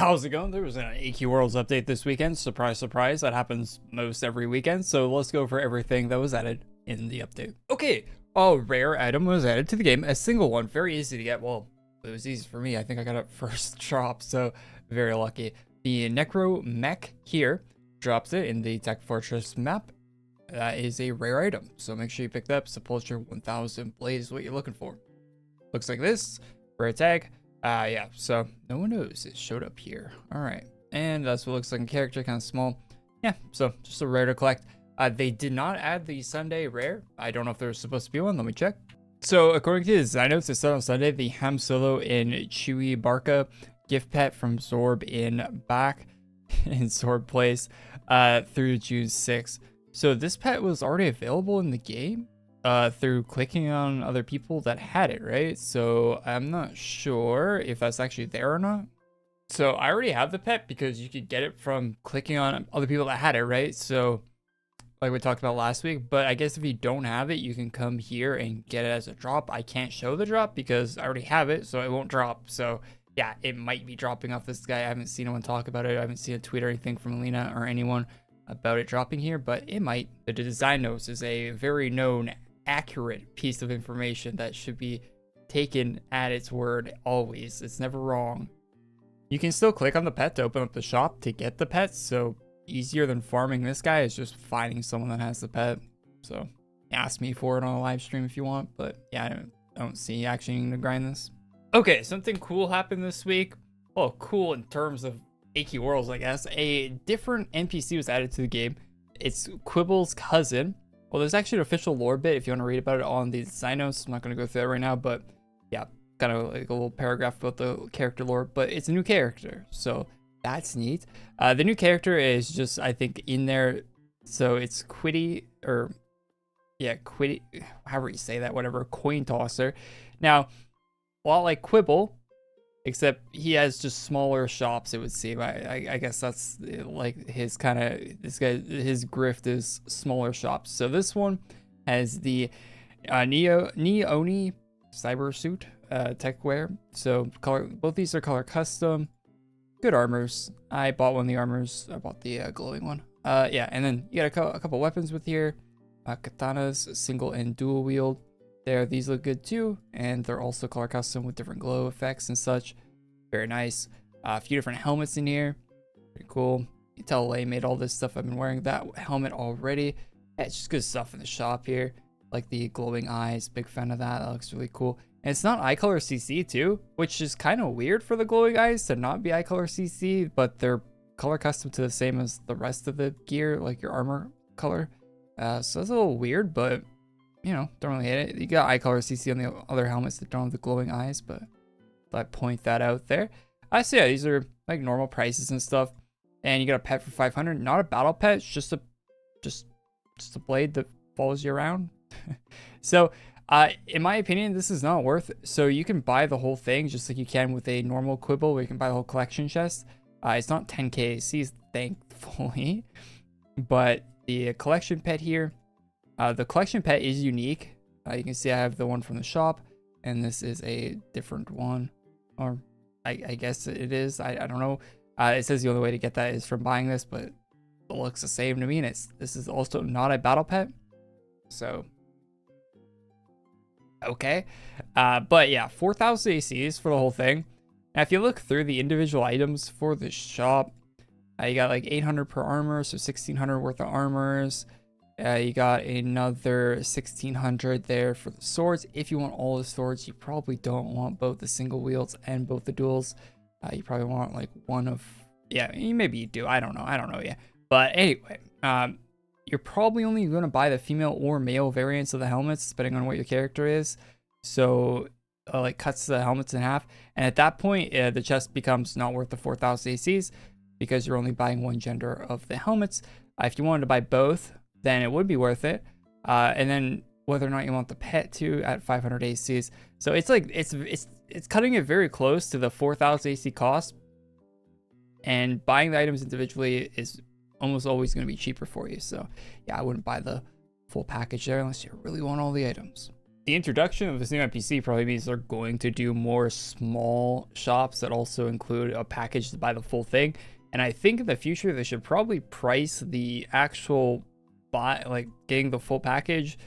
How's it going? There was an AQ Worlds update this weekend. Surprise, surprise. That happens most every weekend. So let's go for everything that was added in the update. Okay, a rare item was added to the game. A single one, very easy to get. Well, it was easy for me. I think I got it first drop, so very lucky. The Necro Mech here drops it in the Tech Fortress map. That is a rare item, so make sure you pick that up. Sepulture 1000 Blade is what you're looking for. Looks like this. Rare tag. Yeah, so no one knows it showed up here. All right, and that's what it looks like in character, kind of small. Yeah, so just a rare to collect. They did not add the Sunday rare. I don't know if there was supposed to be one. Let me check. So according to the design notes, it said on Sunday the Ham Solo in Chewy Barca gift pet from Zorb in back in Zorb Place through June 6th. So this pet was already available in the game through clicking on other people that had it, right? So I'm not sure if that's actually there or not. So I already have the pet because you could get it from clicking on other people that had it, right? So like we talked about last week, but I guess if you don't have it, you can come here and get it as a drop. I can't show the drop because I already have it, so it won't drop. So yeah, it might be dropping off this guy. I haven't seen anyone talk about it. I haven't seen a tweet or anything from Lena or anyone about it dropping here, but it might. The design notes is a very known, accurate piece of information that should be taken at its word always. It's never wrong. You can still click on the pet to open up the shop to get the pet, so easier than farming this guy is just finding someone that has the pet. So ask me for it on a live stream if you want, but yeah, I don't see actually needing to grind this. Okay, something cool happened this week. Well, cool in terms of AQ Worlds, I guess. A different NPC was added to the game. It's Quibble's cousin. Well, there's actually an official lore bit if you want to read about it on the design notes. I'm not going to go through that right now, but yeah, kind of like a little paragraph about the character lore, but it's a new character, so that's neat. The new character is just, I think, in there. So it's Quiddy, or yeah, Quiddy, however you say that, whatever, coin tosser. Now, a lot like Quibble, except he has just smaller shops, it would seem. I guess that's like his kind of, this guy, his grift is smaller shops. So this one has the Neoni cyber suit tech wear. So color, both these are color custom. Good armors. I bought one of the armors. I bought the glowing one. Yeah, and then you got a couple weapons with here. Katanas, single and dual wield. There, these look good too, and they're also color custom with different glow effects and such. Very nice. A few different helmets in here. Pretty cool. You can tell Lay made all this stuff. I've been wearing that helmet already. Yeah, it's just good stuff in the shop here. Like the glowing eyes. Big fan of that. That looks really cool. And it's not eye color CC too, which is kind of weird for the glowing eyes to not be eye color CC, but they're color custom to the same as the rest of the gear, like your armor color. So that's a little weird, but you know, don't really hate it. You got eye color CC on the other helmets that don't have the glowing eyes, but I point that out there. So yeah, these are like normal prices and stuff. And you got a pet for 500. Not a battle pet, it's just a blade that follows you around. So in my opinion, this is not worth it. So you can buy the whole thing just like you can with a normal Quibble, where you can buy the whole collection chest. It's not 10k ACs, thankfully, but the collection pet here, the collection pet is unique. You can see I have the one from the shop, and this is a different one, or I guess it is. I don't know. It says the only way to get that is from buying this, but it looks the same to me, and this is also not a battle pet. So okay, but yeah, 4,000 ACs for the whole thing. Now, if you look through the individual items for the shop, you got like 800 per armor, so 1,600 worth of armors. You got another 1,600 there for the swords. If you want all the swords, you probably don't want both the single wields and both the duals. You probably want like one of, yeah, maybe you do. I don't know yet. But anyway, you're probably only going to buy the female or male variants of the helmets, depending on what your character is. So like cuts the helmets in half. And at that point, the chest becomes not worth the 4,000 ACs because you're only buying one gender of the helmets. If you wanted to buy both, then it would be worth it. And then whether or not you want the pet too at 500 ACs. So it's like, it's cutting it very close to the 4,000 AC cost. And buying the items individually is almost always going to be cheaper for you. So yeah, I wouldn't buy the full package there unless you really want all the items. The introduction of this new NPC probably means they're going to do more small shops that also include a package to buy the full thing. And I think in the future they should probably price the actual like getting the full package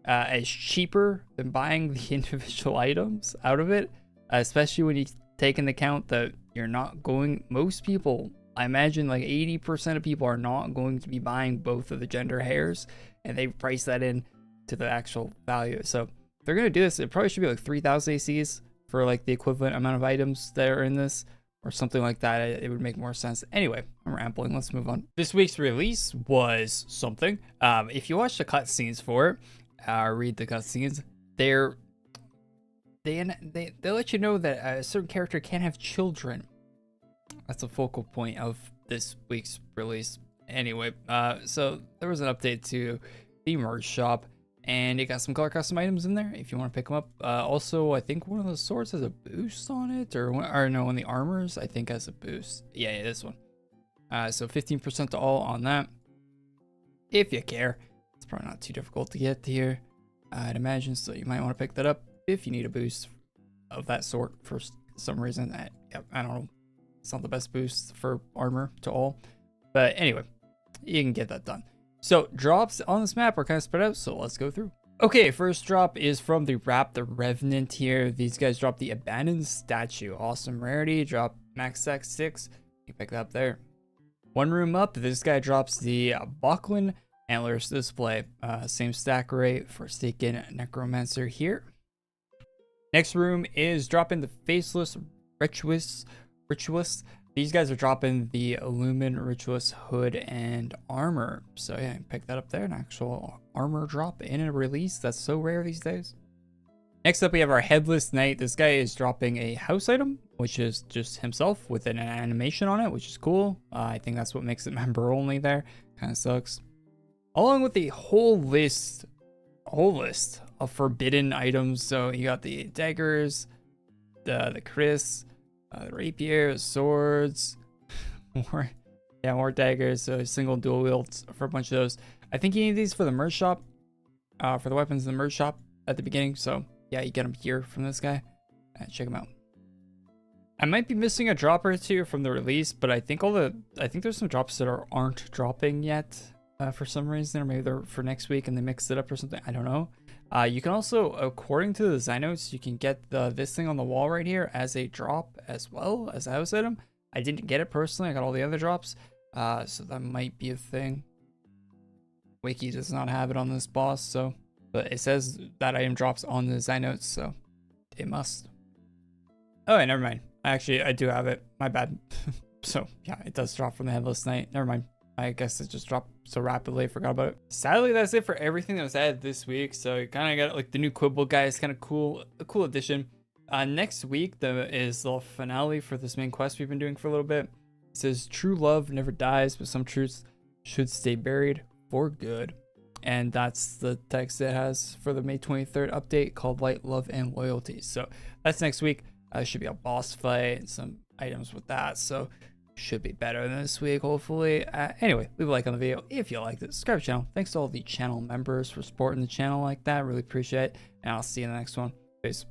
as cheaper than buying the individual items out of it, especially when you take into account that you're not going, most people, I imagine like 80% of people are not going to be buying both of the gender hairs, and they price that in to the actual value. So if they're going to do this, it probably should be like 3,000 ACs for like the equivalent amount of items that are in this, or something like that. It would make more sense. Anyway, I'm rambling. Let's move on. This week's release was something. If you watch the cutscenes for it, read the cutscenes, they let you know that a certain character can't have children. That's a focal point of this week's release. Anyway, so there was an update to the merge shop, and it got some color custom items in there if you want to pick them up. Also, I think one of the swords has a boost on it, or no, one of the armors I think has a boost. Yeah, this one. So 15% to all on that, if you care. It's probably not too difficult to get here, I'd imagine, so you might want to pick that up if you need a boost of that sort for some reason. I don't know, it's not the best boost for armor to all, but anyway, you can get that done. So drops on this map are kind of spread out, so let's go through. Okay, first drop is from the the Revenant here. These guys drop the Abandoned Statue. Awesome rarity, drop max X 6. You pick that up there. One room up, this guy drops the Buckland Antlers display. Same stack rate, Forsaken Necromancer here. Next room is dropping the Faceless Ritualist. These guys are dropping the Illumin Ritualist hood and armor. So yeah, pick that up there. An actual armor drop in a release. That's so rare these days. Next up, we have our Headless Knight. This guy is dropping a house item, which is just himself with an animation on it, which is cool. I think that's what makes it member only there. Kind of sucks. Along with the whole list of forbidden items. So you got the daggers, the Chris, the rapier, swords, more daggers, so single dual wields for a bunch of those. I think you need these for the merge shop, for the weapons in the merge shop at the beginning. So yeah, you get them here from this guy. Check them out. I might be missing a drop or two from the release, but I think there's some drops that aren't dropping yet for some reason, or maybe they're for next week and they mixed it up or something. I don't know. You can also, according to the design notes, you can get this thing on the wall right here as a drop as well as a house item. I didn't get it personally. I got all the other drops, so that might be a thing. Wiki does not have it on this boss, so, but it says that item drops on the design notes, so it must. Oh, wait, never mind. Actually, I do have it. My bad. So yeah, it does drop from the Headless Knight. Never mind. I guess it just dropped so rapidly, I forgot about it. Sadly, that's it for everything that was added this week. So you kind of got like the new Quibble guy is kind of cool, a cool addition. Next week is the finale for this main quest we've been doing for a little bit. It says, true love never dies, but some truths should stay buried for good. And that's the text it has for the May 23rd update called Light, Love, and Loyalty. So that's next week. Should be a boss fight and some items with that. So should be better than this week, hopefully. Anyway, leave a like on the video if you liked it. Subscribe to the channel. Thanks to all the channel members for supporting the channel like that. Really appreciate it. And I'll see you in the next one. Peace.